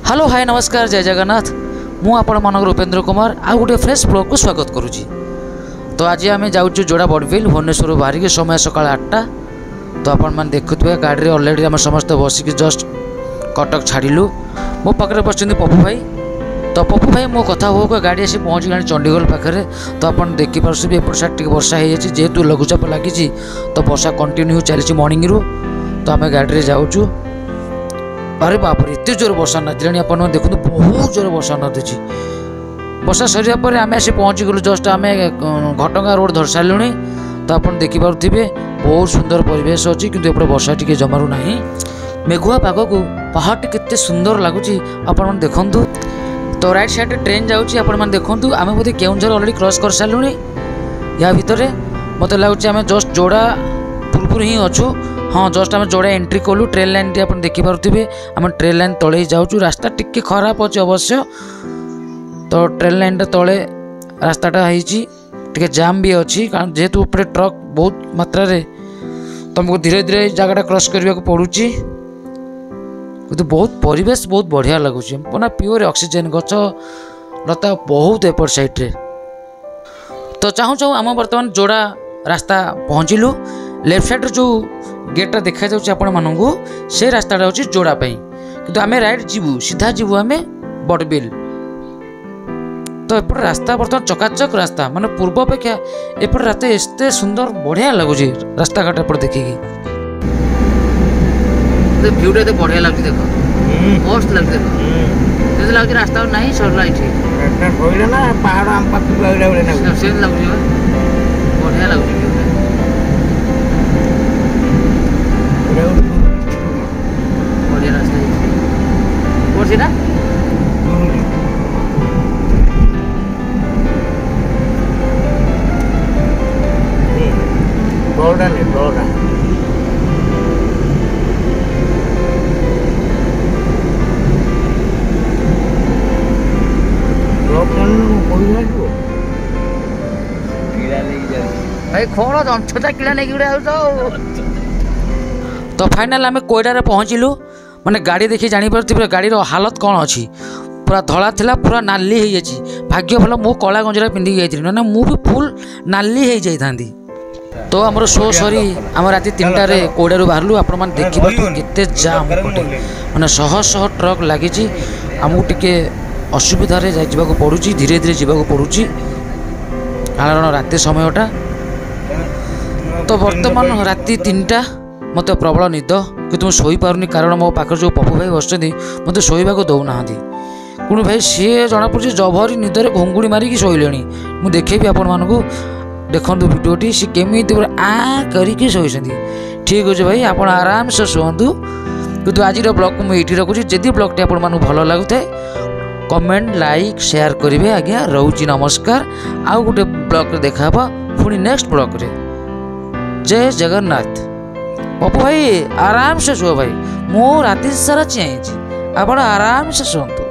Hello hi नमस्कार जय जगन्नाथ मु आपण मानक उपेन्द्र कुमार आ गोटे फ्रेश ब्लॉग को स्वागत करुँची। तो आज आम जाऊँ जोड़ा बड़बिल भुवनेश्वर बाहर समय सकाल 8टा। तो आपण मैंने देखुए गाड़ी अलरेडी आम समस्त बसिक जस्ट कटक छाड़ू। मो पाखे बस पप्पू भाई। तो पप्पू भाई मो कथा हो गाड़ी आसी पहुँच गला चंडीगढ़ पाखे। तो आप देखिपे एपट साइड टे वर्षा हो जाए जेहेतु लघुचाप लगी तो वर्षा कंटिन्यू चली मॉर्निंग रु। तो आम गाड़ी जाऊँ। अरे बाप रे एत जोर वर्षा नाचिले आप देखो बहुत जोर वर्षा नाची। वर्षा सरिया पर आम आसी पहुँची गलु जस्ट आम घटंगा रोड धर सारूँ। तो आप देखिपे बहुत सुंदर परिवेश अच्छी किंतु एपटे वर्षा टी जमारू ना। मेघुआ पाग को पहाड़ केते सुंदर लगुच आप देखु। तो राइट साइड ट्रेन जाऊँगी आप देखु। आम बोधे केउंझर अलरेडी क्रॉस कर सारूँ। या भितर मत लगुच आम जस्ट जोड़ा पूर्व ही अच्छू। हाँ जस्ट आम जोड़ा एंट्री कलु ट्रेन लाइन टी आप देखिपे आम ट्रेन लाइन तले जाऊँ। रास्ता टिके खराब अच्छे अवश्य। तो ट्रेन लाइन तले रास्ताटा टे जाम भी अच्छी कारण जेहेतु ऊपर ट्रक बहुत मात्रा तुमको धीरे धीरे जगह क्रॉस करने को पड़ुची। तो बहुत परिवेश बहुत बढ़िया लगुच पुना प्योर ऑक्सीजन गच लता बहुत एपट साइड। तो चाहूँ चाहूँ आम बर्तमान जोड़ा रास्ता पहुँचलु। लेफ्ट साइड जो गेटा देखा जाऊँ आपण मानू से रास्ताटा हूँ जोड़ापी किंतु आम राइट जीवु सीधा जीवु आम बड़बिल। तो एपट रास्ता बर्तमान चकाचक रास्ता माने पूर्व अपेक्षा एपट रास्ता एते सुंदर बढ़िया लगुच रास्ता घाट एपट देखिकी। भ्यूटा तो बढ़िया लगे देखो मस्त लगे देखो जैसे लगे रास्ता नहीं सरला ये ना पहाड़ आम पाख से लगे बढ़िया लगे। बढ़िया रास्ता कौन सी ना बड़ा नहीं बड़ा भाई खोण जंछटा किला नहीं तो फाइनाल आम कोयडारे पहुँचलु। माने गाड़ी देखी जापर गाड़ी हालत कौन अच्छी पूरा धला थिला पूरा नाली हो जाए। भाग्य भल मु कला गंजरा पिंधिक जाइए ना मु भी फुल नाली हो जाती। तो आमर शो सरी आम राति 3टारे कोयडारू बाहरलु। आपण मैंने देखिए केते जाम मैंने शह शह ट्रक लगी आमको टिके असुविधा जावाक पड़ू धीरे धीरे जावाक पड़ू कारण राति समयटा। तो बर्तमान राति 3टा मत प्रबल निद कि शोई पारुनी कारण मो पाखे जो पप्पू भाई बस मत शोवाक दौना कुण भाई सी जना पड़ी जभरी निदर घुंगुड़ी मारिकी शोले। मुझे देखेबी आपण मानू देखु भिडियोटी सी केमी आ करके शोती। ठीक अच्छे भाई आप आराम से शुंतु किंतु आज ब्लॉग को मुझे रखुच्छी। जदि ब्लॉगटी आप भल लगुए कमेंट लाइक शेयर करेंगे। आज्ञा रोची नमस्कार। आउ गोटे ब्लॉग देखा पुणी नेक्स्ट ब्लॉग रे। जय जगन्नाथ। पप्पू भाई आराम से शुभ भाई मु राति सारा चेई आप आराम से शुंतु।